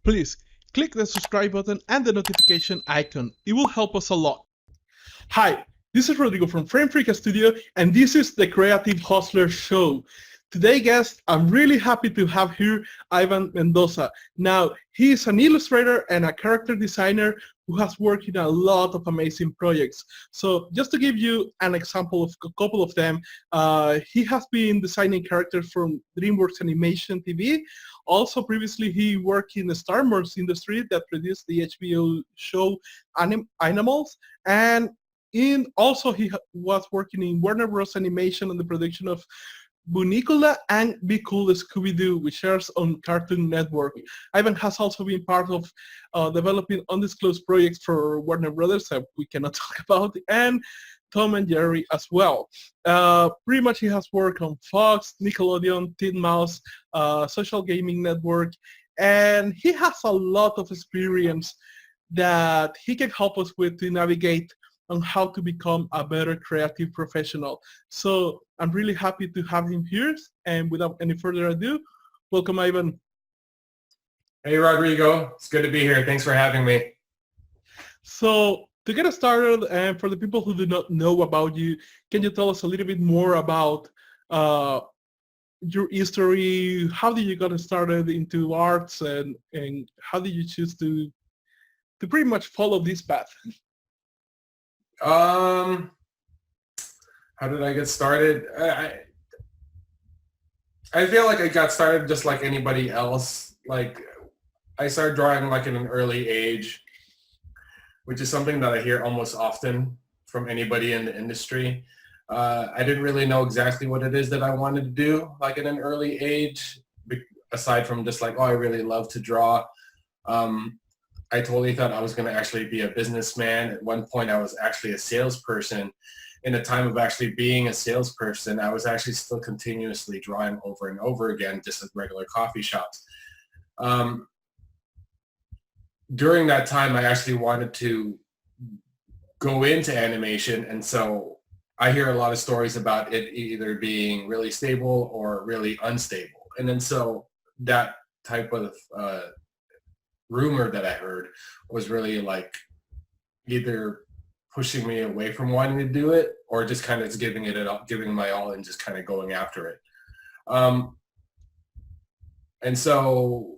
please click the subscribe button and the notification icon. It will help us a lot. Hi, this is Rodrigo from Frame Freak Studio, and this is the Creative Hustler Show. Today, guest, I'm really happy to have here Irvine Mendoza. Now, he is an illustrator and a character designer who has worked in a lot of amazing projects. So just to give you an example of a couple of them, he has been designing characters from Dreamworks Animation TV. Also, previously, he worked in the Starburns Industries that produced the HBO show Animals. And also, he was working in Warner Bros. Animation on the production of Bunnicula and Be Cool Scooby Doo, which airs on Cartoon Network. Ivan has also been part of developing undisclosed projects for Warner Brothers that we cannot talk about, and Tom and Jerry as well. Pretty much he has worked on Fox, Nickelodeon, Titmouse, Social Gaming Network, and he has a lot of experience that he can help us with to navigate on how to become a better creative professional. So I'm really happy to have him here. And without any further ado, welcome, Ivan. Hey, Rodrigo. It's good to be here. Thanks for having me. So to get us started, and for the people who do not know about you, can you tell us a little bit more about your history? How did you get started into arts, and how did you choose to pretty much follow this path? How did I get started? I feel like I got started just like anybody else. Like I started drawing like at an early age, which is something that I hear almost often from anybody in the industry. I didn't really know exactly what it is that I wanted to do like at an early age, aside from just like, oh, I really love to draw. I totally thought I was going to actually be a businessman. At one point, I was actually a salesperson. In the time of actually being a salesperson, I was actually still continuously drawing over and over again, just at regular coffee shops. During that time, I actually wanted to go into animation, and so I hear a lot of stories about it either being really stable or really unstable. And then so that type of rumor that I heard was really like either pushing me away from wanting to do it or just kind of giving my all and just kind of going after it. And so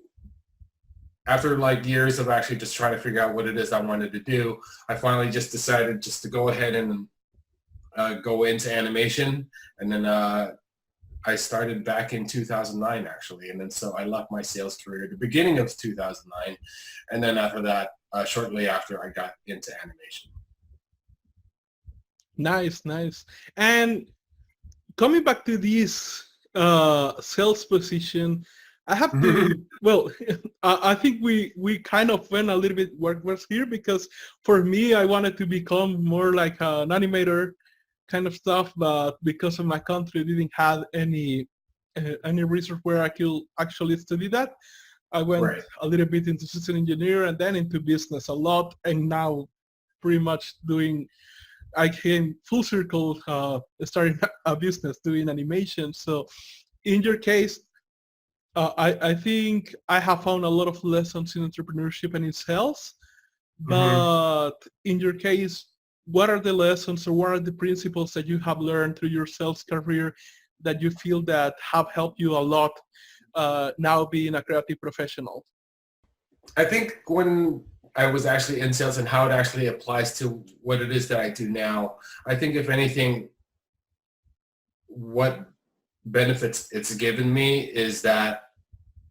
after like years of actually just trying to figure out what it is I wanted to do, I finally just decided just to go ahead and go into animation. And then I started back in 2009 actually, and then so I left my sales career at the beginning of 2009, and then after that, shortly after, I got into animation. Nice. And coming back to this sales position, I have to, well, I think we kind of went a little bit worse here, because for me, I wanted to become more like an animator kind of stuff, but because of my country didn't have any resource where I could actually study that, I went a little bit into system engineer and then into business a lot, and now pretty much I came full circle starting a business doing animation. So in your case, I think I have found a lot of lessons in entrepreneurship and in sales, but in your case, what are the lessons or what are the principles that you have learned through your sales career that you feel that have helped you a lot now being a creative professional? I think when I was actually in sales and how it actually applies to what it is that I do now, I think if anything, what benefits it's given me is that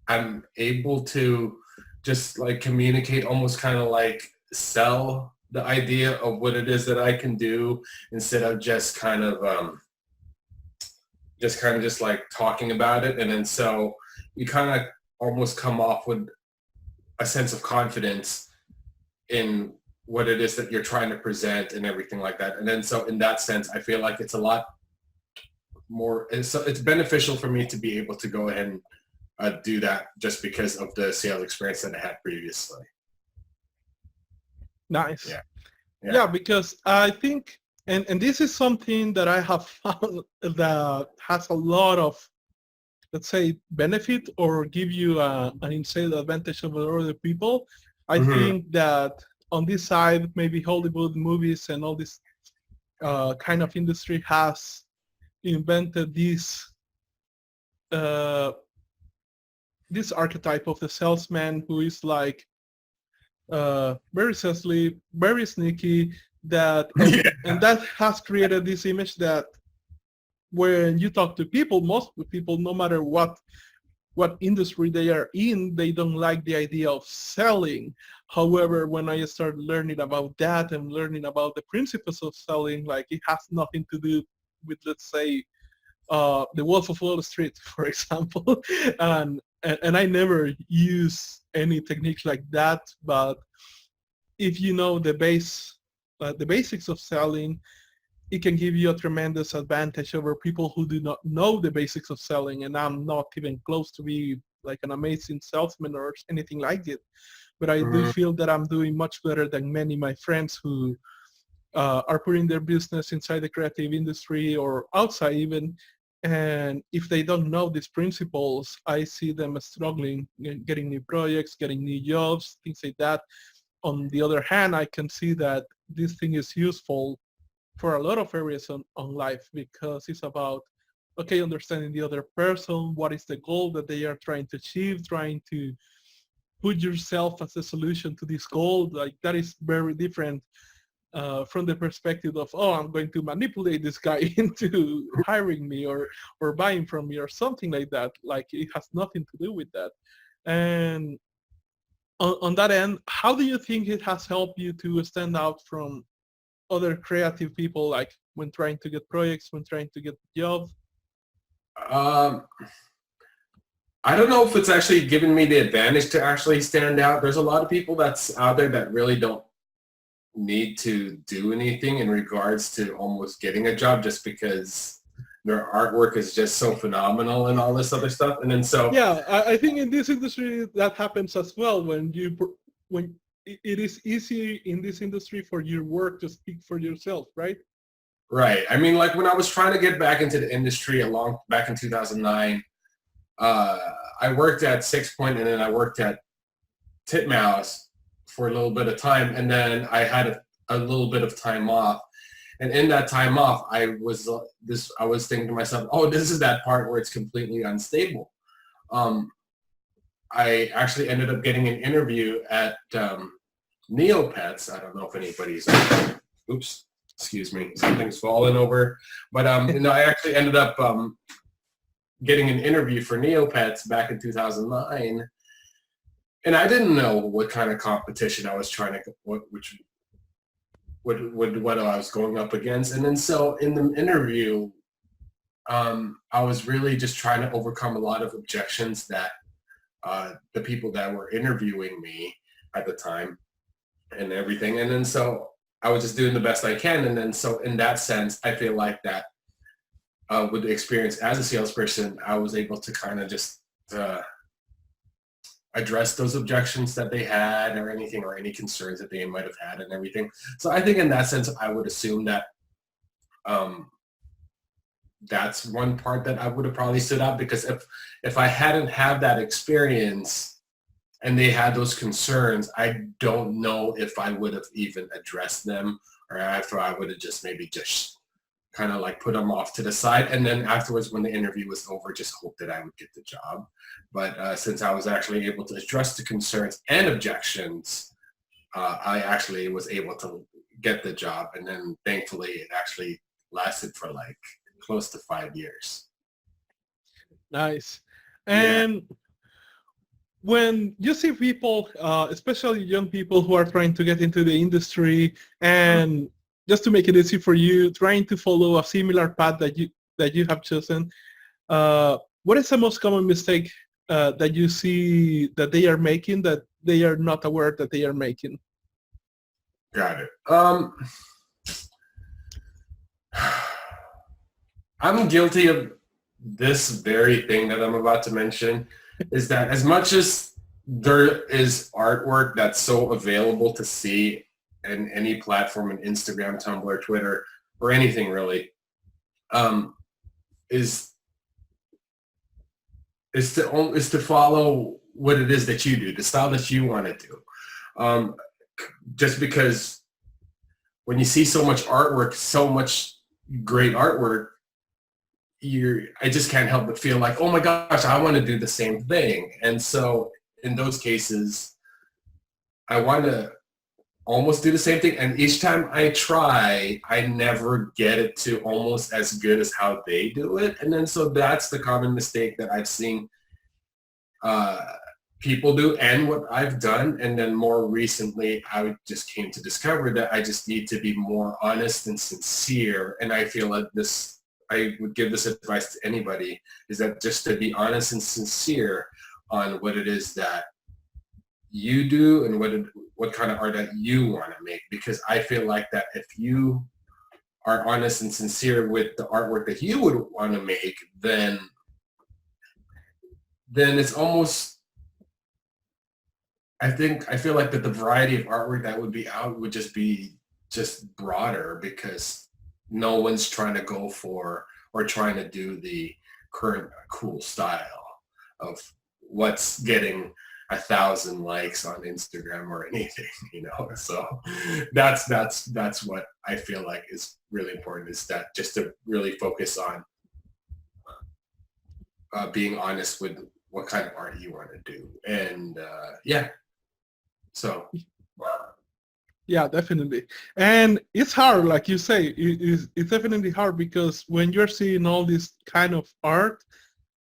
I'm able to just like communicate, almost kind of like sell the idea of what it is that I can do, instead of just kind of like talking about it. And then so you kind of almost come off with a sense of confidence in what it is that you're trying to present and everything like that. And then so in that sense, I feel like it's a lot more, and so it's beneficial for me to be able to go ahead and do that just because of the sales experience that I had previously. Nice. Yeah, because I think, and this is something that I have found that has a lot of let's say, benefit or give you an insane advantage over other people. I Hmm. think that on this side, maybe Hollywood movies and all this kind of industry has invented uh, this archetype of the salesman who is like very sassy, very sneaky, that and that has created this image that when you talk to people, most people, no matter what industry they are in, they don't like the idea of selling. However, when I started learning about that and learning about the principles of selling, like it has nothing to do with, let's say, the Wolf of Wall Street, for example, and I never use any techniques like that. But if you know the basics of selling, it can give you a tremendous advantage over people who do not know the basics of selling. And I'm not even close to be like an amazing salesman or anything like it. But I do Hmm. feel that I'm doing much better than many of my friends who are putting their business inside the creative industry or outside even. And if they don't know these principles, I see them struggling, getting new projects, getting new jobs, things like that. On the other hand, I can see that this thing is useful for a lot of areas on life because it's about, okay, understanding the other person, what is the goal that they are trying to achieve, trying to put yourself as a solution to this goal. Like that is very different from the perspective of, oh, I'm going to manipulate this guy into hiring me or buying from me or something like that. Like it has nothing to do with that. And on that end, how do you think it has helped you to stand out from other creative people, like when trying to get projects, when trying to get jobs? Um, I don't know if it's actually given me the advantage to actually stand out. There's a lot of people that's out there that really don't need to do anything in regards to almost getting a job just because their artwork is just so phenomenal and all this other stuff. And then so, Yeah, I think in this industry that happens as well when it is easy in this industry for your work to speak for yourself, right? right. I mean, like when I was trying to get back into the industry along back in 2009, uh, I worked at Six Point and then I worked at Titmouse for a little bit of time. And then I had a little bit of time off. And in that time off, I was thinking to myself, oh, this is that part where it's completely unstable. Um, I actually ended up getting an interview at Neopets. I don't know if anybody's, oops, excuse me, something's fallen over. But I actually ended up getting an interview for Neopets back in 2009. And I didn't know what kind of competition I was trying to, what I was going up against. And then so in the interview, I was really just trying to overcome a lot of objections that the people that were interviewing me at the time and everything. And then so I was just doing the best I can. And then so in that sense, I feel like that with the experience as a salesperson, I was able to kind of just address those objections that they had or anything or any concerns that they might have had and everything. So I think in that sense, I would assume that that's one part that I would have probably stood out, because if I hadn't had that experience and they had those concerns, I don't know if I would have even addressed them, or after I would have just maybe just kind of like put them off to the side. And then afterwards, when the interview was over, just hope that I would get the job. But since I was actually able to address the concerns and objections, I actually was able to get the job. And then thankfully it actually lasted for like close to 5 years. Nice. Yeah. And when you see people, especially young people who are trying to get into the industry, and just to make it easy for you, trying to follow a similar path that you have chosen, what is the most common mistake that you see that they are making that they are not aware that they are making? Got it. I'm guilty of this very thing that I'm about to mention, is that as much as there is artwork that's so available to see in any platform, in Instagram, Tumblr, Twitter, or anything really, is is to follow what it is that you do, the style that you want to do. Just because when you see so much artwork, so much great artwork, I just can't help but feel like, oh my gosh, I want to do the same thing. And so in those cases, I want to almost do the same thing. And each time I try, I never get it to almost as good as how they do it. And then so that's the common mistake that I've seen people do and what I've done. And then more recently, I just came to discover that I just need to be more honest and sincere. And I feel like I would give this advice to anybody, is that just to be honest and sincere on what it is that you do and what kind of art that you want to make. Because I feel like that if you are honest and sincere with the artwork that you would want to make, then it's almost, I feel like that the variety of artwork that would be out would just be broader, because no one's trying to go for or trying to do the current cool style of what's getting 1,000 likes on Instagram or anything, So that's what I feel like is really important, is that just to really focus on being honest with what kind of art you want to do. And so yeah, definitely. And it's hard, like you say, it's definitely hard, because when you're seeing all this kind of art,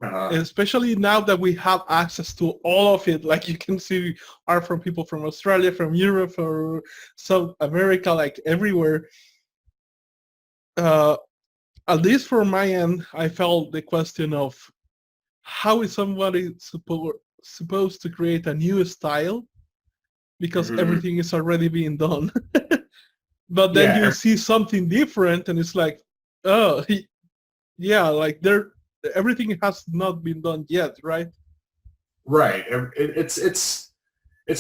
especially now that we have access to all of it, like you can see art from people from Australia, from Europe, or South America, like everywhere. At least from my end, I felt the question of how is somebody supposed to create a new style, because everything is already being done. But then you see something different and it's like, oh, yeah, like everything has not been done yet, right? Right. It's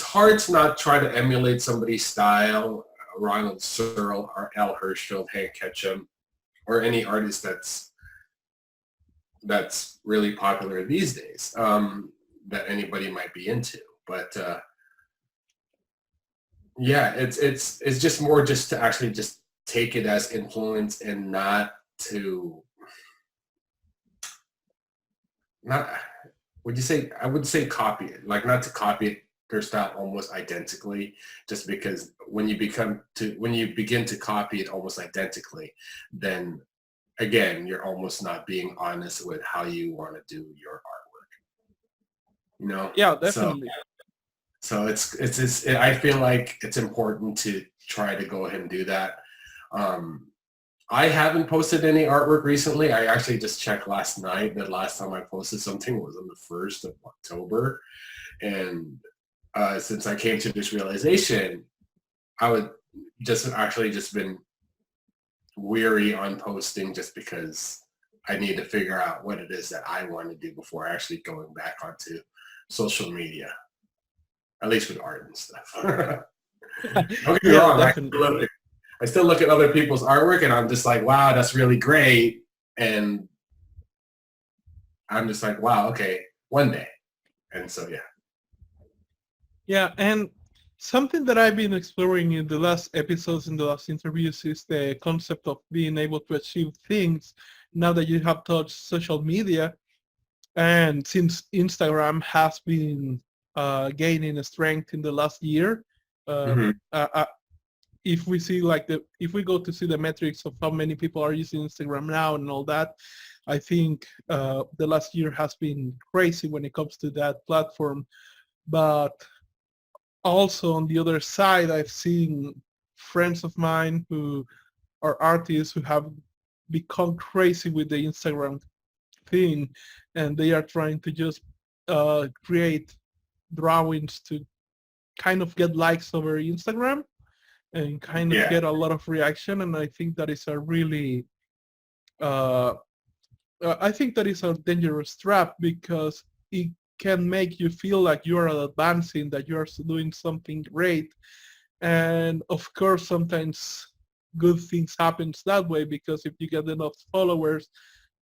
hard to not try to emulate somebody's style, Ronald Searle or Al Hirschfeld, Hank Ketchum, or any artist that's really popular these days, that anybody might be into. But yeah, it's just more just to actually just take it as influence and not would you say, I would say copy it, like not to copy it, their style almost identically, just because when you begin to copy it almost identically, then again, you're almost not being honest with how you want to do your artwork. Yeah, definitely. So it's I feel like it's important to try to go ahead and do that. I haven't posted any artwork recently. I actually just checked last night. The last time I posted something was on the 1st of October. And since I came to this realization, I would just been weary on posting, just because I need to figure out what it is that I want to do before actually going back onto social media, at least with art and stuff. Don't get me wrong, I still look at other people's artwork and I'm just like, wow, that's really great. And I'm just like, wow, okay, one day. And so, yeah. Yeah, and something that I've been exploring in the last episodes, in the last interviews, is the concept of being able to achieve things now that you have touched social media. And since Instagram has been gaining strength in the last year, if we see if we go to see the metrics of how many people are using Instagram now and all that, I think the last year has been crazy when it comes to that platform. But also on the other side, I've seen friends of mine who are artists who have become crazy with the Instagram thing, and they are trying to just create drawings to kind of get likes over Instagram and kind of get a lot of reaction. And I think that is a really I think that is a dangerous trap, because it can make you feel like you are advancing, that you are doing something great. And of course, sometimes good things happens that way, because if you get enough followers,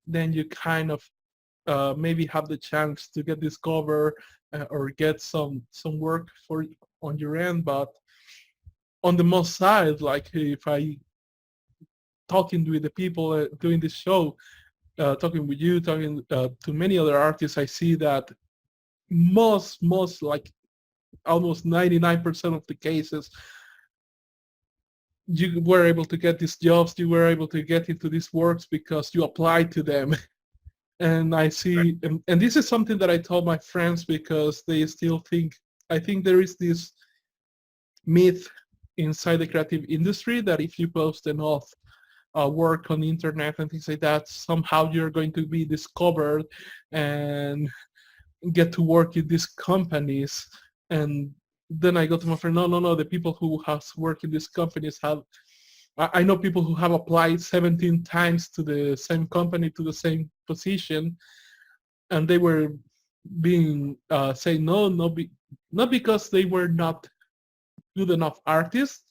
then you kind of maybe have the chance to get discovered or get some work for on your end. But on the most side, like if I talking with the people doing this show, talking with you, talking to many other artists, I see that most like almost 99% of the cases, you were able to get these jobs, you were able to get into these works because you applied to them. And I see, and this is something that I told my friends because they still think, I think there is this myth inside the creative industry that if you post enough work on the internet and things like that, somehow you're going to be discovered and get to work in these companies. And then I go to my friend, no, the people who has worked in these companies have, I know people who have applied 17 times to the same company, to the same position, and they were being saying no, not because they were not good enough artists,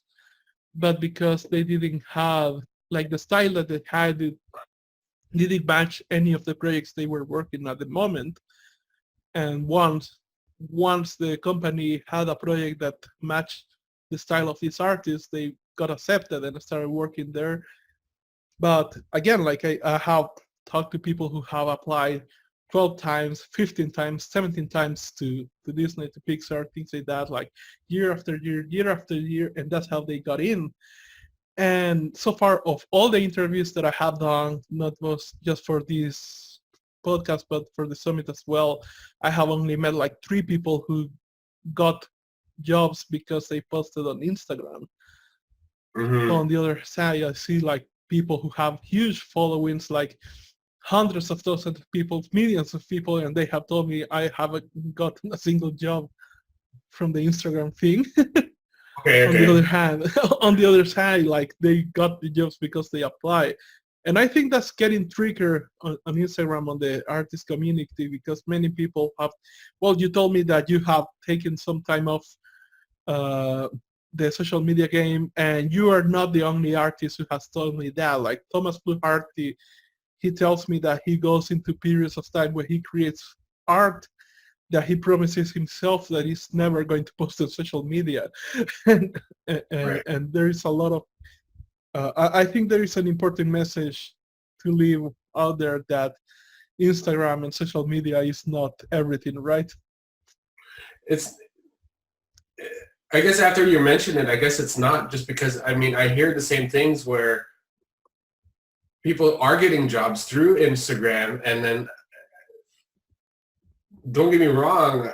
but because they didn't have, like the style that they had, didn't match any of the projects they were working at the moment. And once the company had a project that matched the style of these artists, they got accepted and started working there. But again, like I have talked to people who have applied 12 times, 15 times, 17 times to Disney, to Pixar, things like that, like year after year, year after year, and that's how they got in. And so far, of all the interviews that I have done, not just for this podcast, but for the summit as well, I have only met like 3 people who got jobs because they posted on Instagram. Mm-hmm. On the other side, I see like people who have huge followings, like hundreds of thousands of people, millions of people, and they have told me I haven't gotten a single job from the Instagram thing. Okay. On the other hand, on the other side, like they got the jobs because they apply. And I think that's getting trickier on Instagram, on the artist community, because many people have, well, you told me that you have taken some time off the social media game, and you are not the only artist who has told me that. Like Thomas Blueheart, he tells me that he goes into periods of time where he creates art that he promises himself that he's never going to post on social media. and, Right. and there is a lot of, I think there is an important message to leave out there, that Instagram and social media is not everything, right? It's, I guess after you mention it, I guess it's not, just because, I mean, I hear the same things where people are getting jobs through Instagram, and then, don't get me wrong,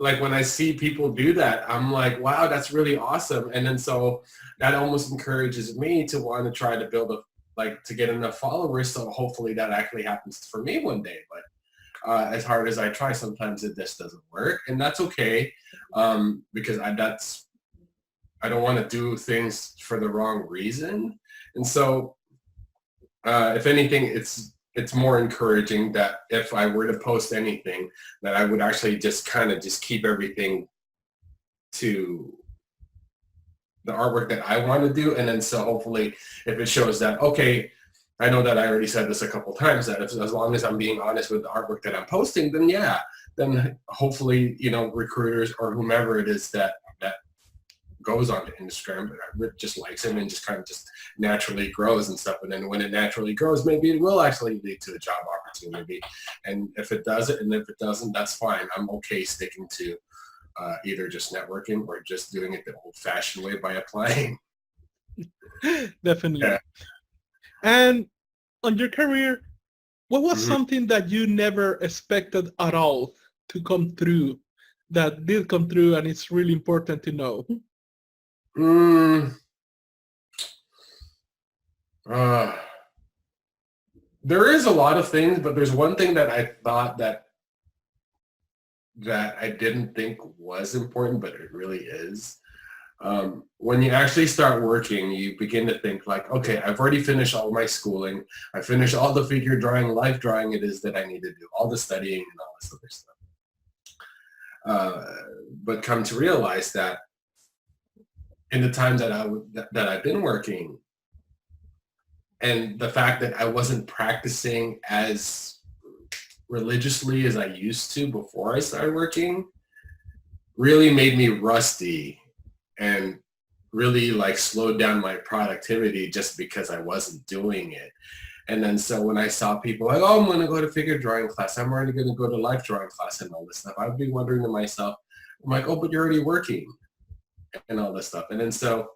like when I see people do that, I'm like, wow, that's really awesome. And then so that almost encourages me to want to try to build to get enough followers, so hopefully that actually happens for me one day. But as hard as I try, sometimes it just doesn't work, and that's okay, because I don't want to do things for the wrong reason. And so if anything, it's more encouraging that if I were to post anything, that I would actually just kind of just keep everything to the artwork that I want to do. And then so hopefully if it shows that, okay, I know that I already said this a couple times, that as long as I'm being honest with the artwork that I'm posting, then yeah, then hopefully, recruiters or whomever it is that goes onto Instagram, just likes it and just kind of just naturally grows and stuff. And then when it naturally grows, maybe it will actually lead to a job opportunity. And if it does it, and if it doesn't, that's fine. I'm okay sticking to either just networking or just doing it the old-fashioned way by applying. Definitely. Yeah. And on your career, what was something that you never expected at all to come through, that did come through, and it's really important to know? There is a lot of things, but there's one thing that I thought that I didn't think was important, but it really is. When you actually start working, you begin to think like, okay, I've already finished all my schooling. I finished all the figure drawing, life drawing it is that I need to do, all the studying and all this other stuff. But come to realize that in the time that I've been working, and the fact that I wasn't practicing as religiously as I used to before I started working really made me rusty and really like slowed down my productivity just because I wasn't doing it. And then so when I saw people like, oh, I'm going to go to figure drawing class, I'm already going to go to life drawing class and all this stuff, I'd be wondering to myself, I'm like, oh, but you're already working and all this stuff. And then so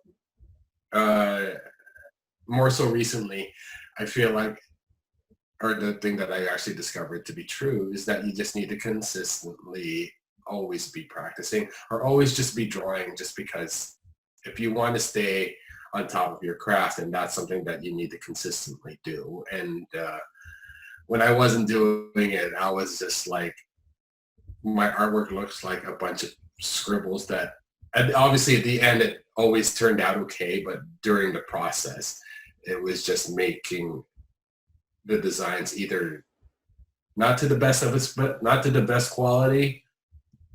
more so recently, I feel like, or the thing that I actually discovered to be true is that you just need to consistently always be practicing or always just be drawing, just because if you want to stay on top of your craft, and that's something that you need to consistently do. And when I wasn't doing it, I was just like, my artwork looks like a bunch of scribbles that, and obviously at the end it always turned out okay, but during the process it was just making the designs either not to the best of its, but not to the best quality,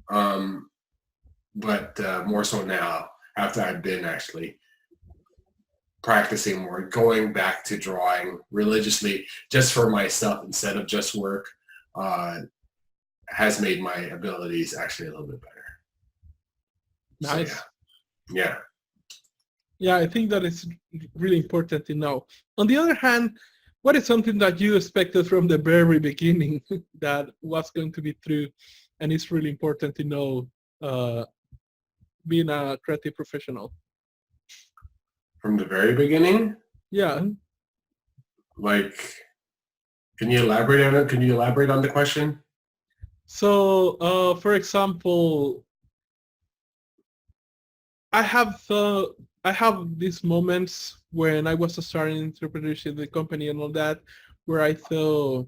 but more so now after I've been actually practicing more, going back to drawing religiously just for myself instead of just work, has made my abilities actually a little bit better. Nice. So, yeah. Yeah, I think that is really important to know. On the other hand, what is something that you expected from the very beginning that was going to be true, and it's really important to know being a creative professional? From the very beginning? Yeah. Like, can you elaborate on it? Can you elaborate on the question? So, for example, I have these moments when I was starting entrepreneurship, the company and all that, where I thought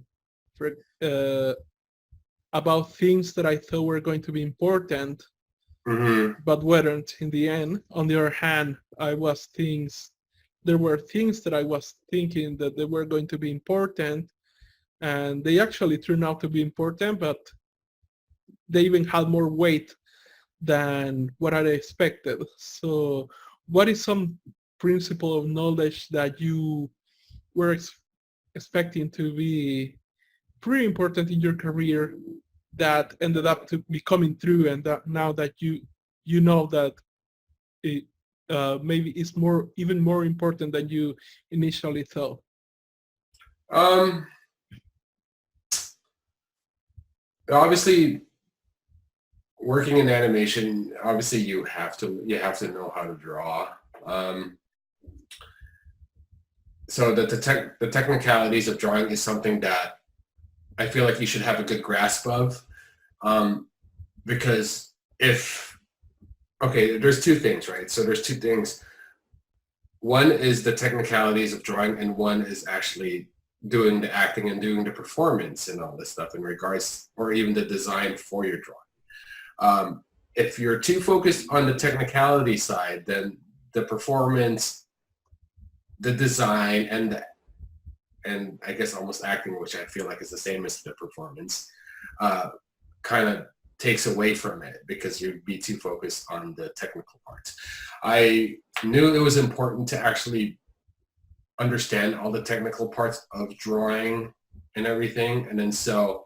about things that I thought were going to be important, but weren't in the end. On the other hand, there were things that I was thinking that they were going to be important, and they actually turned out to be important, but they even had more weight than what I expected. So what is some principle of knowledge that you were expecting to be pretty important in your career that ended up to be coming through, and that now that you know that it maybe is even more important than you initially thought? Obviously, working in animation, obviously you have to know how to draw. So that the technicalities of drawing is something that I feel like you should have a good grasp of, because there's two things, right? So there's two things. One is the technicalities of drawing, and one is actually doing the acting and doing the performance and all this stuff in regards, or even the design for your drawing. If you're too focused on the technicality side, then the performance, the design, and I guess almost acting, which I feel like is the same as the performance, kind of takes away from it because you'd be too focused on the technical parts. I knew it was important to actually understand all the technical parts of drawing and everything, and then so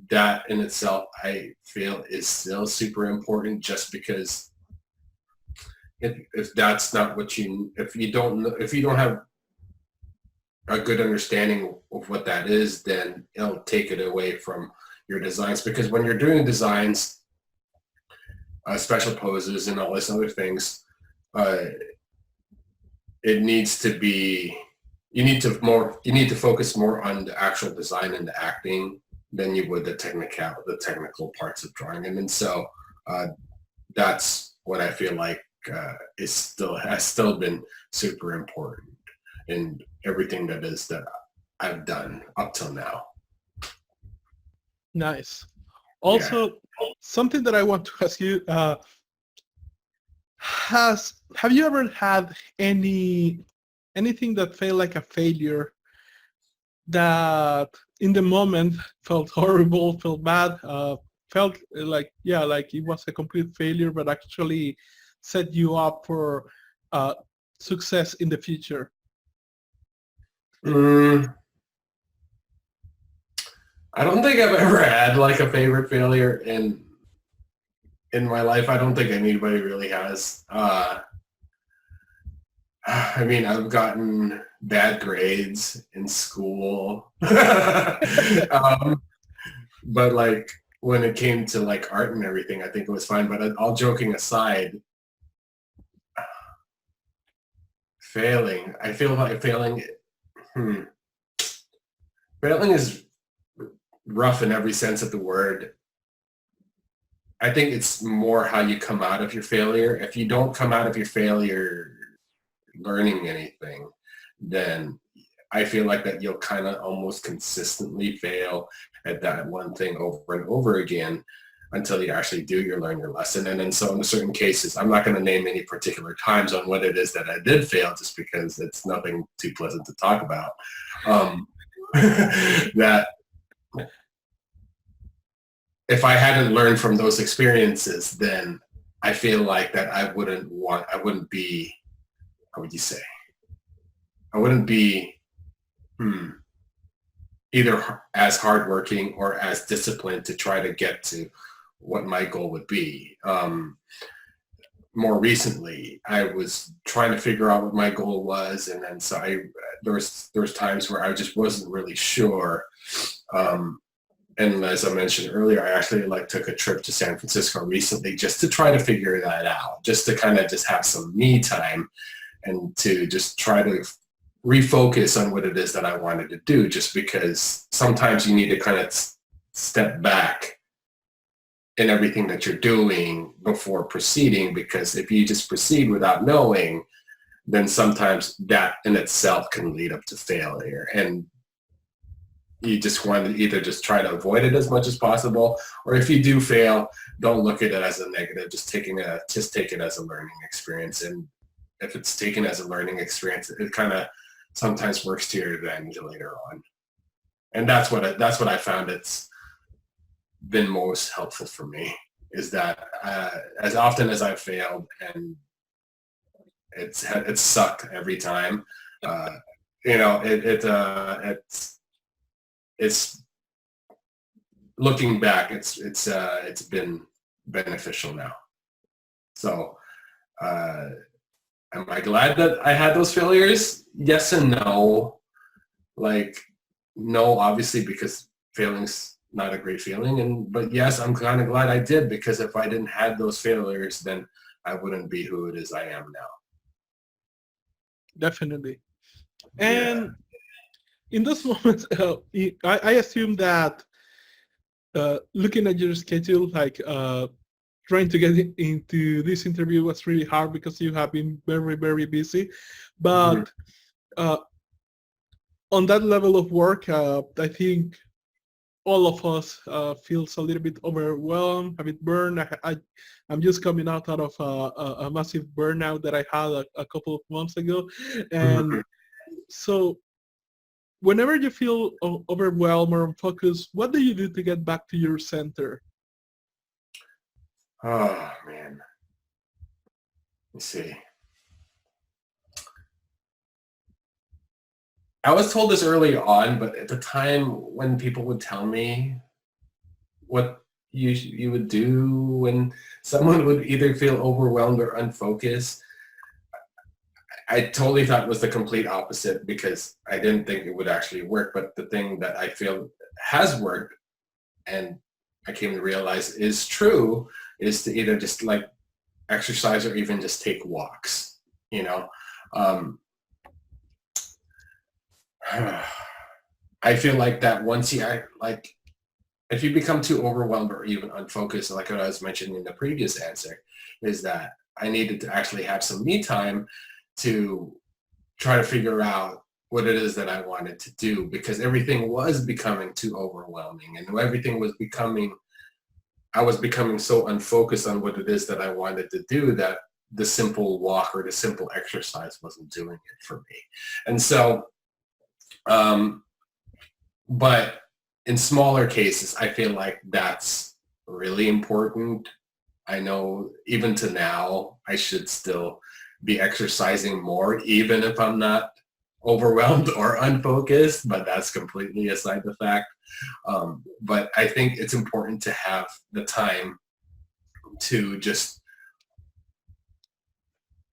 that in itself I feel is still super important, just because if that's not what if you don't have a good understanding of what that is, then it'll take it away from your designs. Because when you're doing designs, special poses and all this other things, it needs to be, you need to focus more on the actual design and the acting than you would the technical parts of drawing. And then so that's what I feel like has still been super important in everything that I've done up till now. Nice. Also, something that I want to ask you, have you ever had anything that felt like a failure, that in the moment felt horrible, felt bad, felt like it was a complete failure, but actually set you up for success in the future? I don't think I've ever had like a favorite failure in my life. I don't think anybody really has. I mean, I've gotten bad grades in school, but like when it came to like art and everything, I think it was fine. But all joking aside, failing, I feel like failing. Failing is rough in every sense of the word. I think it's more how you come out of your failure. If you don't come out of your failure learning anything, then I feel like that you'll kind of almost consistently fail at that one thing over and over again until you actually learn your lesson. And then so in certain cases, I'm not going to name any particular times on what it is that I did fail, just because it's nothing too pleasant to talk about. That if I hadn't learned from those experiences, then I feel like that I wouldn't be, how would you say? I wouldn't be either as hardworking or as disciplined to try to get to what my goal would be. More recently, I was trying to figure out what my goal was, and then so there was times where I just wasn't really sure. And as I mentioned earlier, I actually took a trip to San Francisco recently just to try to figure that out, just to kind of just have some me time and to just try to refocus on what it is that I wanted to do, just because sometimes you need to kind of step back in everything that you're doing before proceeding, because if you just proceed without knowing, then sometimes that in itself can lead up to failure. And you just want to either just try to avoid it as much as possible, or if you do fail, don't look at it as a negative. Just take it as a learning experience. And if it's taken as a learning experience, it kind of sometimes works to your advantage later on. And that's what I found it's been most helpful for me, is that as often as I've failed, and it's sucked every time, it's looking back, it's been beneficial now. So am I glad that I had those failures? Yes and no. No, obviously, because failing's not a great feeling, but yes, I'm kind of glad I did, because if I didn't have those failures, then I wouldn't be who it is I am now. Definitely. And in those moments, I assume that looking at your schedule, trying to get into this interview was really hard because you have been very, very busy. But on that level of work, I think all of us feels a little bit overwhelmed, a bit burned. I'm just coming out of a massive burnout that I had a couple of months ago. And so whenever you feel overwhelmed or unfocused, what do you do to get back to your center? Oh, man. Let's see. I was told this early on, but at the time when people would tell me what you would do when someone would either feel overwhelmed or unfocused, I totally thought it was the complete opposite, because I didn't think it would actually work. But the thing that I feel has worked, and I came to realize is true, is to either just exercise or even just take walks, I feel like that once if you become too overwhelmed or even unfocused, like what I was mentioning in the previous answer, is that I needed to actually have some me time to try to figure out what it is that I wanted to do, because everything was becoming too overwhelming, and I was becoming so unfocused on what it is that I wanted to do that the simple walk or the simple exercise wasn't doing it for me. And so, but in smaller cases, I feel like that's really important. I know even to now, I should still be exercising more, even if I'm not overwhelmed or unfocused, but that's completely aside the fact. But I think it's important to have the time to just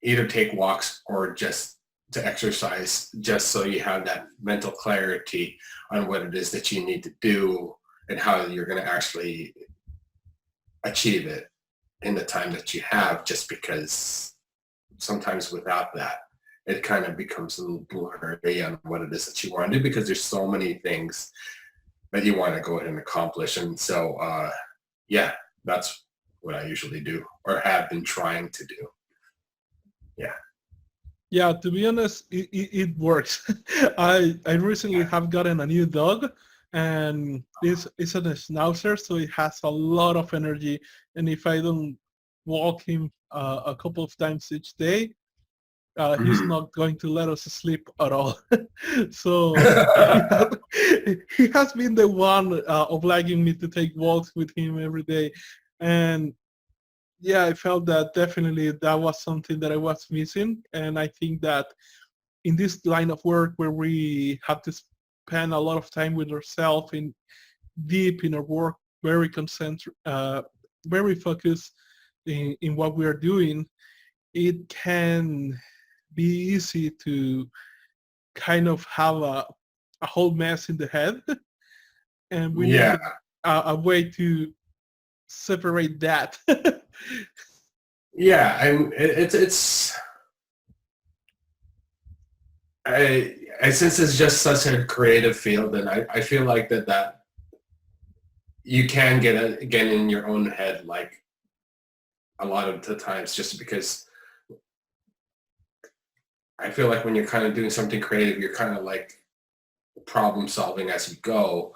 either take walks or just to exercise, just so you have that mental clarity on what it is that you need to do and how you're going to actually achieve it in the time that you have, just because sometimes without that, it kind of becomes a little blurry on what it is that you want to do, because there's so many things that you want to go ahead and accomplish. And so, yeah, that's what I usually do or have been trying to do. Yeah. Yeah, to be honest, it works. I recently have gotten a new dog, and it's a schnauzer, so it has a lot of energy. And if I don't walk him a couple of times each day, he's Mhm. not going to let us sleep at all. So he has been the one obliging me to take walks with him every day. And yeah, I felt that definitely that was something that I was missing. And I think that in this line of work where we have to spend a lot of time with ourselves in deep in our work, very concentric, very focused in what we are doing, it can be easy to kind of have a whole mess in the head. And we Yeah. need a way to separate that. Yeah. It's, I since it's just such a creative field, and I feel like that you can get in your own head, like a lot of the times, just because I feel like when you're kind of doing something creative, you're kind of like problem solving as you go.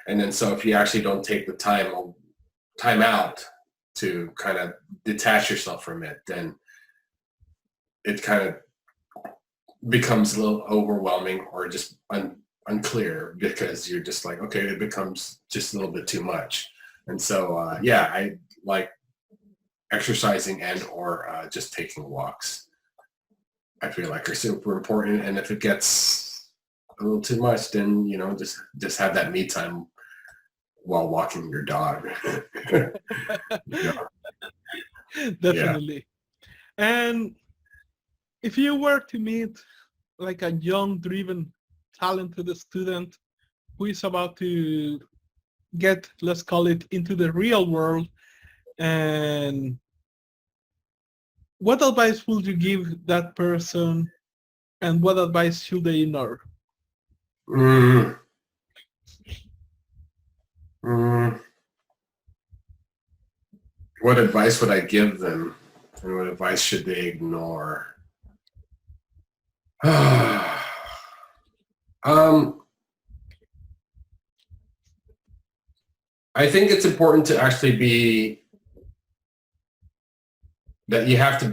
And then so if you actually don't take the time out to kind of detach yourself from it, then it kind of becomes a little overwhelming or just unclear, because you're just like, okay, it becomes just a little bit too much. And so, yeah, I like exercising and or just taking walks. I feel like are super important. And if it gets a little too much, then, just have that me time while walking your dog. Yeah. Yeah. Definitely. And if you were to meet like a young, driven, talented student who is about to get, let's call it, into the real world, and what advice would you give that person, and what advice should they ignore? Mm, mm. What advice would I give them? And what advice should they ignore? um, I think it's important to actually be that you have to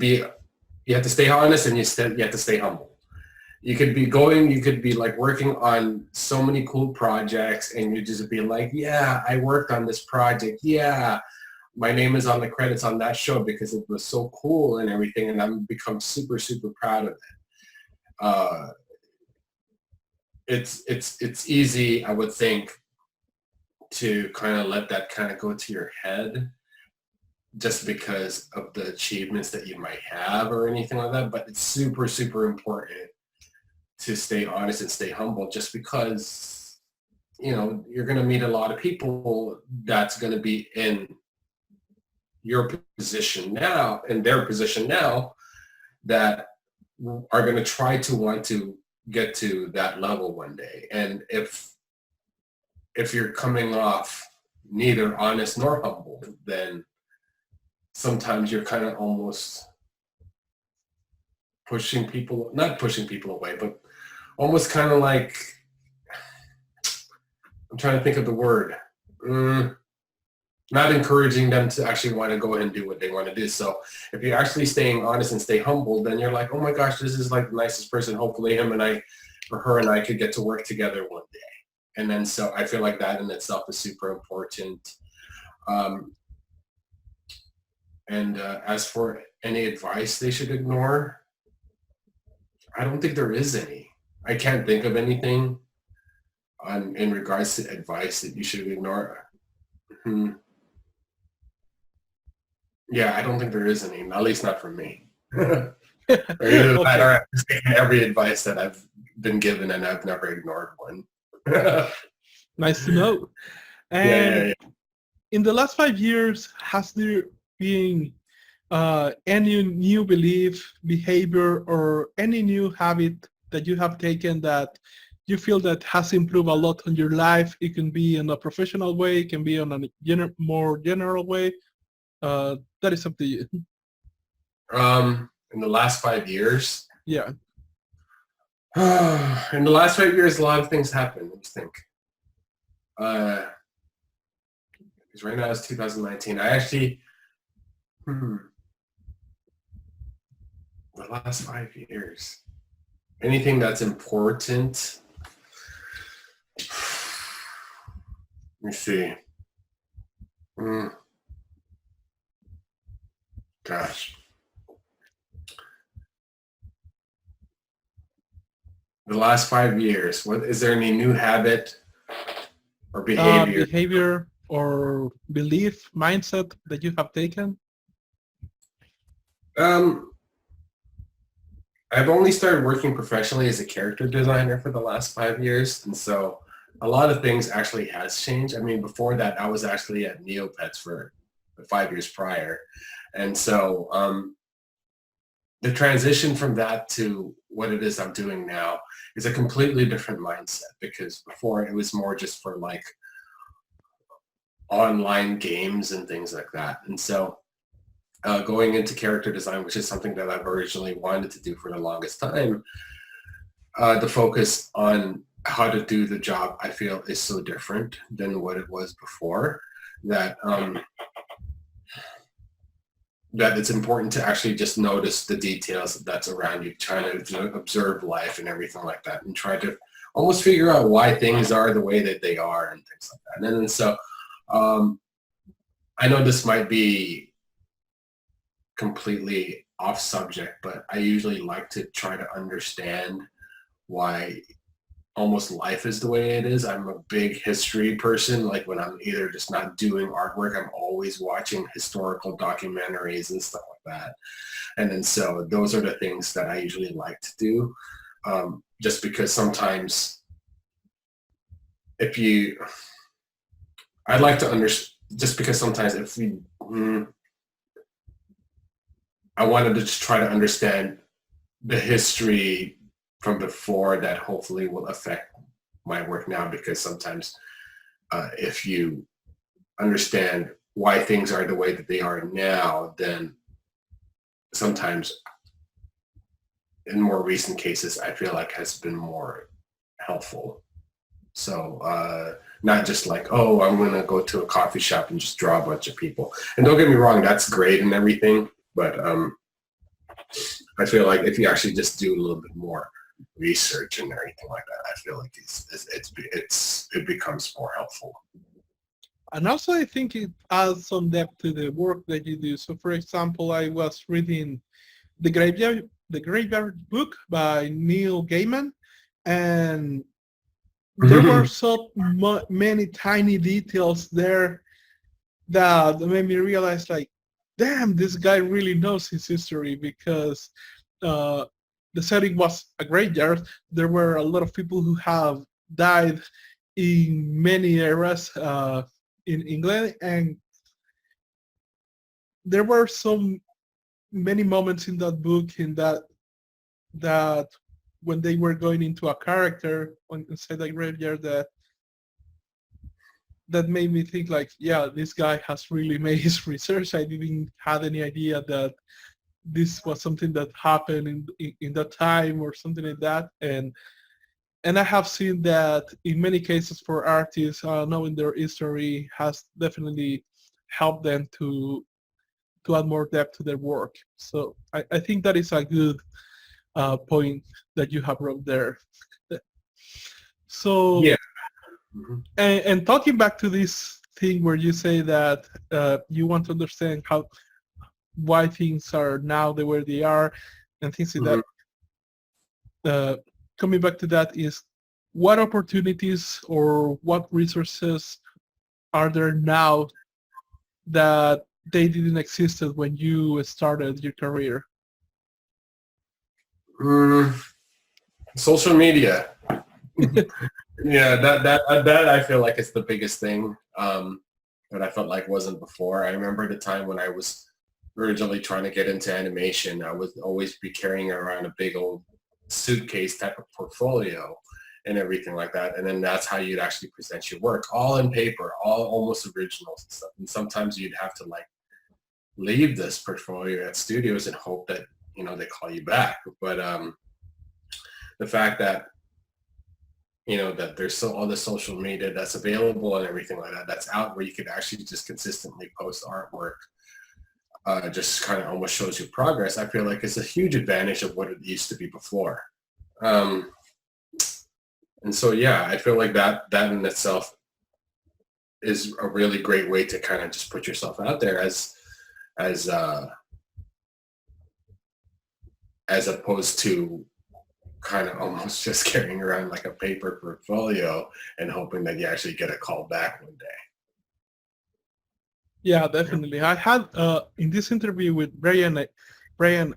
stay honest, and you have to stay humble. You could be like working on so many cool projects, and you just be like, yeah, I worked on this project. Yeah, my name is on the credits on that show because it was so cool and everything, and I'm become super, super proud of it. Uh, it's easy, I would think, to kind of let that kind of go to your head just because of the achievements that you might have or anything like that. But it's super, super important to stay honest and stay humble, just because, you're going to meet a lot of people that's going to be in your position now, in their position now, that are going to try to want to get to that level one day. And if you're coming off neither honest nor humble, then sometimes you're kind of almost not pushing people away, but almost kind of like, I'm trying to think of the word, not encouraging them to actually want to go ahead and do what they want to do. So if you're actually staying honest and stay humble, then you're like, oh my gosh, this is like the nicest person. Hopefully him and I, or her and I, could get to work together one day. And then so I feel like that in itself is super important. And as for any advice they should ignore, I don't think there is any. I can't think of anything in regards to advice that you should ignore. Yeah, I don't think there is any, at least not from me. Or either that, or I've taken every advice that I've been given and I've never ignored one. Nice to know. And in the last 5 years, has there been any new belief, behavior, or any new habit that you have taken that you feel that has improved a lot on your life? It can be in a professional way, it can be on a more general way. That is up to you. In the last 5 years? Yeah. In the last 5 years, a lot of things happened. Let's think. Because right now it's 2019. I actually, the last 5 years, anything that's important. Let me see. Gosh. The last 5 years, what is there any new habit or behavior? Behavior or belief, mindset that you have taken? I've only started working professionally as a character designer for the last 5 years, and so a lot of things actually has changed. I mean, before that, I was actually at Neopets for 5 years prior, and so the transition from that to what it is I'm doing now is a completely different mindset, because before it was more just for like online games and things like that. And so going into character design, which is something that I've originally wanted to do for the longest time, the focus on how to do the job, I feel, is so different than what it was before, that that it's important to actually just notice the details that's around you, trying to observe life and everything like that, and try to almost figure out why things are the way that they are and things like that. And then so I know this might be completely off subject, but I usually like to try to understand why almost life is the way it is. I'm a big history person. Like when I'm either just not doing artwork, I'm always watching historical documentaries and stuff like that. And then so those are the things that I usually like to do, just because sometimes I'd like to understand, just because sometimes I wanted to just try to understand the history from before that hopefully will affect my work now, because sometimes if you understand why things are the way that they are now, then sometimes in more recent cases, I feel like has been more helpful. So not just like, oh, I'm going to go to a coffee shop and just draw a bunch of people. And don't get me wrong, that's great and everything, but I feel like if you actually just do a little bit more research and everything like that, I feel like it becomes more helpful. And also, I think it adds some depth to the work that you do. So, for example, I was reading The Graveyard Book by Neil Gaiman, and there were so many tiny details there that made me realize, like, damn, this guy really knows his history, because the setting was a graveyard. There were a lot of people who have died in many eras in England, and there were so many moments in that book in that when they were going into a character inside the graveyard, that made me think, like, yeah, this guy has really made his research. I didn't have any idea that this was something that happened in that time or something like that. And I have seen that in many cases for artists, knowing their history has definitely helped them to add more depth to their work. So I think that is a good point that you have wrote there. So yeah. And talking back to this thing where you say that you want to understand why things are now the way they are and things like that. coming back to that is, what opportunities or what resources are there now that they didn't exist when you started your career? Social media. Yeah, that I feel like is the biggest thing that I felt like wasn't before. I remember the time when I was originally trying to get into animation. I would always be carrying around a big old suitcase type of portfolio and everything like that. And then that's how you'd actually present your work, all in paper, all almost originals and stuff. And sometimes you'd have to like leave this portfolio at studios and hope that, they call you back. But the fact that, that there's all the social media that's available and everything like that, that's out where you could actually just consistently post artwork, just kind of almost shows you progress. I feel like it's a huge advantage of what it used to be before. And so, yeah, I feel like that in itself is a really great way to kind of just put yourself out there as opposed to kind of almost just carrying around like a paper portfolio and hoping that you actually get a call back one day. Yeah, definitely. I had in this interview with Brian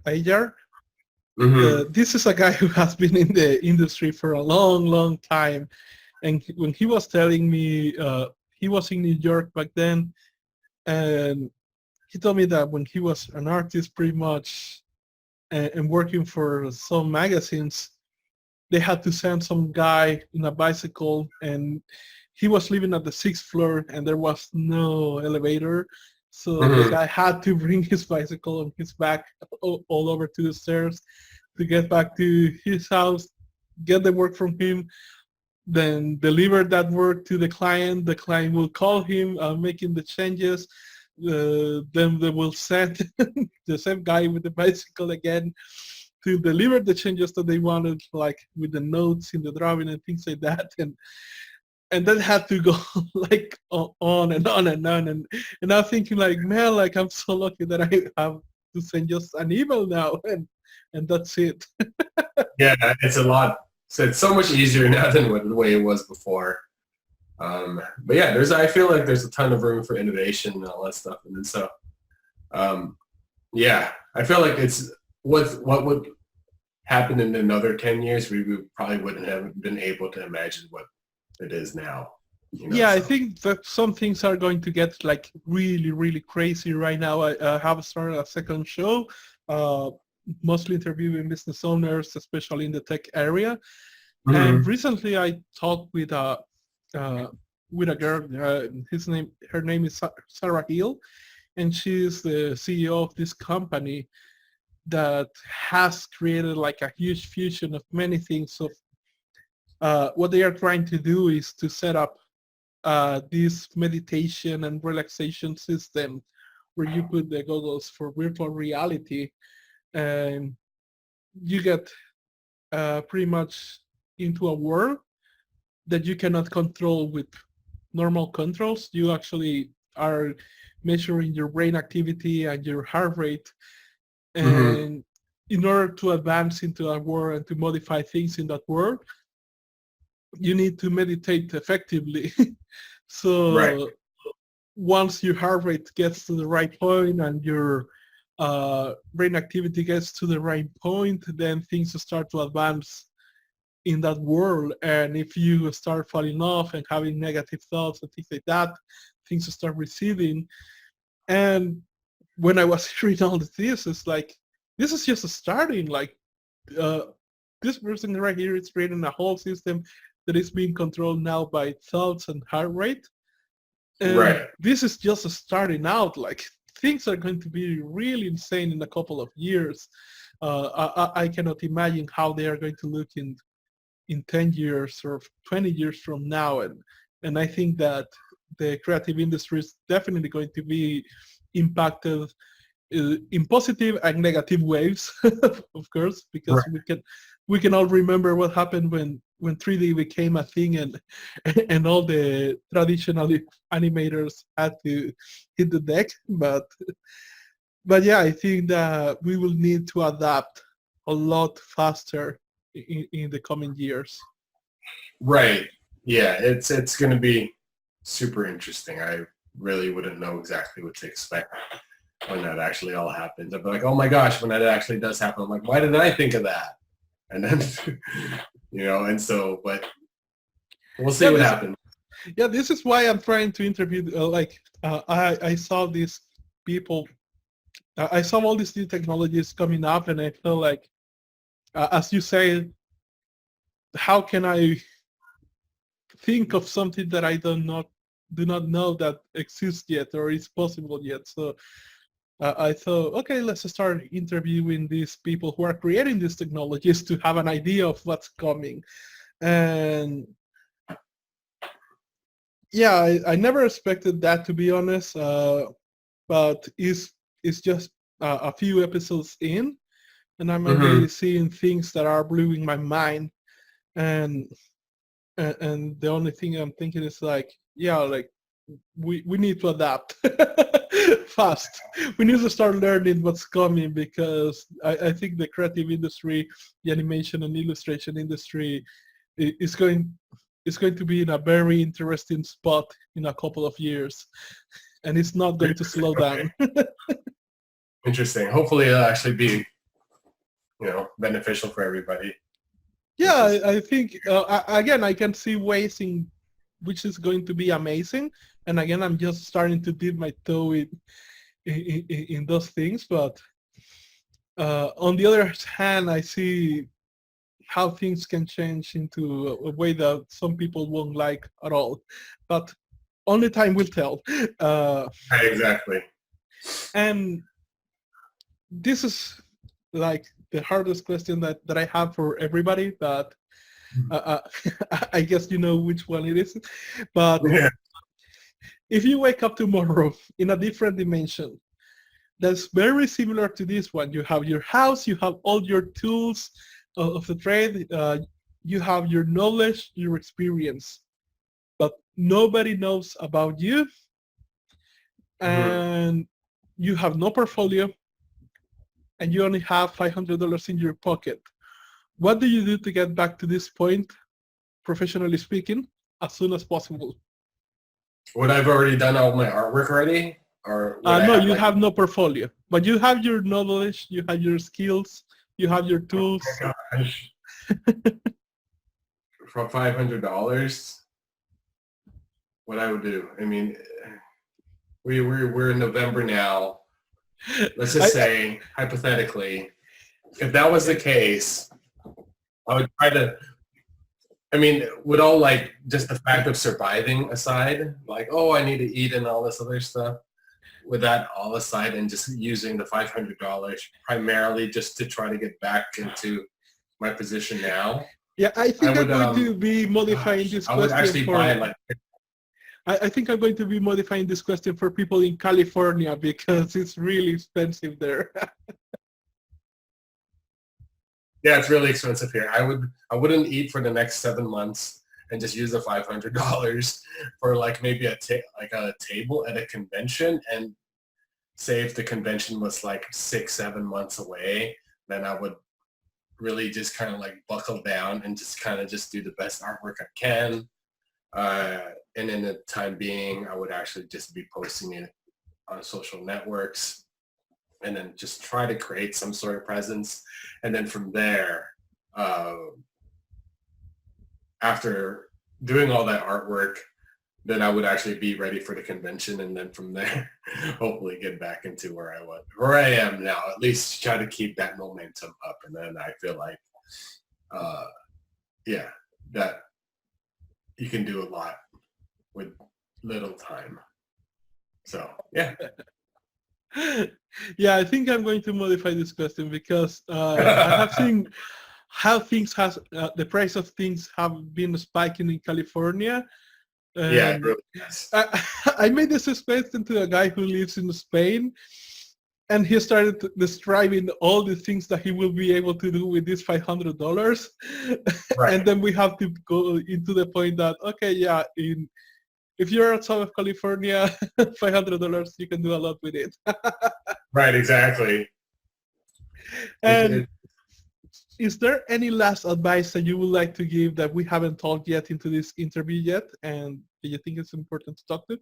Ayer. This is a guy who has been in the industry for a long time, and when he was telling me he was in New York back then, and he told me that when he was an artist pretty much and working for some magazines, they had to send some guy in a bicycle, and he was living at the 6th floor and there was no elevator. So the guy had to bring his bicycle on his back all over to the stairs to get back to his house, get the work from him, then deliver that work to the client. The client will call him making the changes. Then they will send the same guy with the bicycle again to deliver the changes that they wanted, like with the notes in the drawing and things like that. And that had to go like on and on and on. And I'm thinking like, man, like I'm so lucky that I have to send just an email now and that's it. Yeah, it's a lot. So it's so much easier now than the way it was before. But yeah, I feel like there's a ton of room for innovation and all that stuff. And then so, yeah, I feel like it's what would happen in another 10 years, we probably wouldn't have been able to imagine what it is now. Yeah, so I think that some things are going to get like really crazy right now. I have started a second show, mostly interviewing business owners, especially in the tech area. And recently I talked with a girl. Her name is Sarah Hill, and she's the CEO of this company that has created like a huge fusion of many things. Of what they are trying to do is to set up this meditation and relaxation system where you put the goggles for virtual reality and you get pretty much into a world that you cannot control with normal controls. You actually are measuring your brain activity and your heart rate. And in order to advance into a world and to modify things in that world, you need to meditate effectively. So once your heart rate gets to the right point and your brain activity gets to the right point, then things start to advance in that world. And if you start falling off and having negative thoughts and things like that, things start receding. And when I was hearing all of this, it's like, this is just a starting. Like, this person right here is creating a whole system that is being controlled now by thoughts and heart rate. And this is just a starting out. Like, things are going to be really insane in a couple of years. I cannot imagine how they are going to look in 10 years or 20 years from now. And I think that the creative industry is definitely going to be impacted in positive and negative ways, of course, because we can all remember what happened when 3D became a thing and all the traditional animators had to hit the deck. But yeah, I think that we will need to adapt a lot faster in the coming years. Right. Yeah, it's going to be super interesting. I really wouldn't know exactly what to expect when that actually all happens. I'd be like, oh my gosh, when that actually does happen, I'm like, why didn't I think of that? And then, and so, but we'll see what happens. Yeah, this is why I'm trying to interview, I saw these people, I saw all these new technologies coming up, and I feel like, as you say, how can I think of something that I do not know that exists yet or is possible yet? So I thought, okay, let's start interviewing these people who are creating these technologies to have an idea of what's coming. And yeah, I never expected that, to be honest, but it's just a few episodes in, and I'm already seeing things that are blowing my mind, and the only thing I'm thinking is like, yeah, like we need to adapt fast. We need to start learning what's coming, because I think the creative industry, the animation and illustration industry, is going to be in a very interesting spot in a couple of years, and it's not going to slow down. Interesting. Hopefully it'll actually be, beneficial for everybody. Yeah, I think, again, I can see ways in which is going to be amazing. And again, I'm just starting to dip my toe in those things. But on the other hand, I see how things can change into a way that some people won't like at all. But only time will tell. Exactly. And this is like the hardest question that I have for everybody, but I guess you know which one it is. But yeah. If you wake up tomorrow in a different dimension that's very similar to this one, you have your house, you have all your tools of the trade, you have your knowledge, your experience, but nobody knows about you, and you have no portfolio, and you only have $500 in your pocket. What do you do to get back to this point, professionally speaking, as soon as possible? Would I've already done all my artwork already? Or no, you have no portfolio, but you have your knowledge, you have your skills, you have your tools. Oh my gosh. For $500, what I would do? I mean, we're in November now. Let's just say, hypothetically, if that was the case, I would try to, with all like just the fact of surviving aside, like, oh, I need to eat and all this other stuff, with that all aside, and just using the $500 primarily just to try to get back into my position now. Yeah, I think I'm going to be modifying this question. I would actually buy like. I think I'm going to be modifying this question for people in California, because it's really expensive there. Yeah, it's really expensive here. I wouldn't eat for the next 7 months and just use the $500 for like maybe a table at a convention, and say if the convention was like 6-7 months away, then I would really just kind of like buckle down and just kind of just do the best artwork I can. And in the time being, I would actually just be posting it on social networks, and then just try to create some sort of presence. And then from there, after doing all that artwork, then I would actually be ready for the convention. And then from there, hopefully get back into where I am now, at least try to keep that momentum up. And then I feel like, that you can do a lot with little time. So, yeah. Yeah, I think I'm going to modify this question, because I have seen how things the price of things have been spiking in California. Yeah, it really is. I made this question to a guy who lives in Spain, and he started describing all the things that he will be able to do with this $500. Right. And then we have to go into the point that, okay, yeah, if you're outside of California, $500, you can do a lot with it. Right, exactly. And is there any last advice that you would like to give that we haven't talked yet into this interview yet, and do you think it's important to talk to?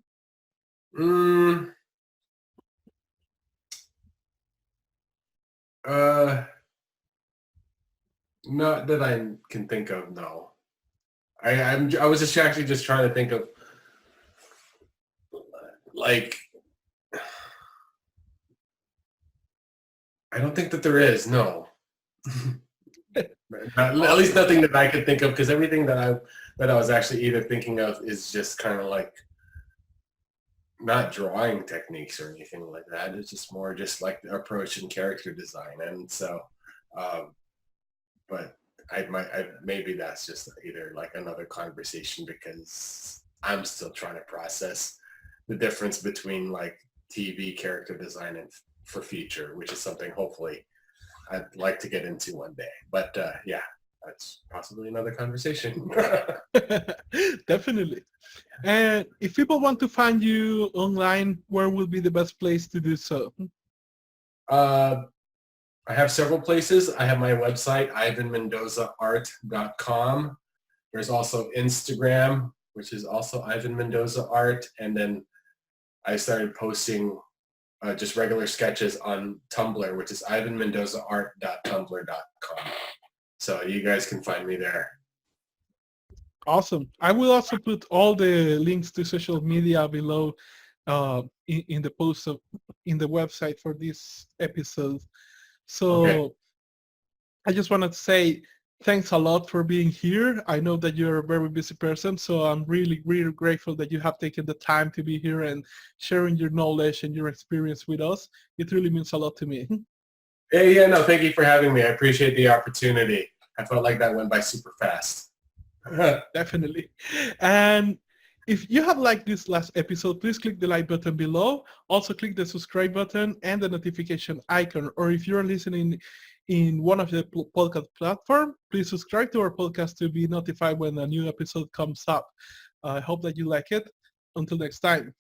Not that I can think of. No, I was just actually just trying to think of like. I don't think that there is. No. At least nothing that I could think of, because everything that I was actually either thinking of is just kind of like not drawing techniques or anything like that. It's just more just like the approach and character design. And so, but maybe that's just either like another conversation, because I'm still trying to process the difference between like TV character design and for feature, which is something hopefully I'd like to get into one day. But yeah, that's possibly another conversation. Definitely. And if people want to find you online, where will be the best place to do so? I have several places. I have my website, ivanmendozaart.com. There's also Instagram, which is also Ivan Mendoza Art. And then I started posting just regular sketches on Tumblr, which is ivanmendozaart.tumblr.com. So you guys can find me there. Awesome. I will also put all the links to social media below in the post in the website for this episode. So okay. I just wanted to say thanks a lot for being here. I know that you're a very busy person, so I'm really, really grateful that you have taken the time to be here and sharing your knowledge and your experience with us. It really means a lot to me. Yeah, no, thank you for having me. I appreciate the opportunity. I felt like that went by super fast. Definitely. And if you have liked this last episode, please click the like button below. Also click the subscribe button and the notification icon. Or if you're listening in one of the podcast platforms, please subscribe to our podcast to be notified when a new episode comes up. I hope that you like it. Until next time.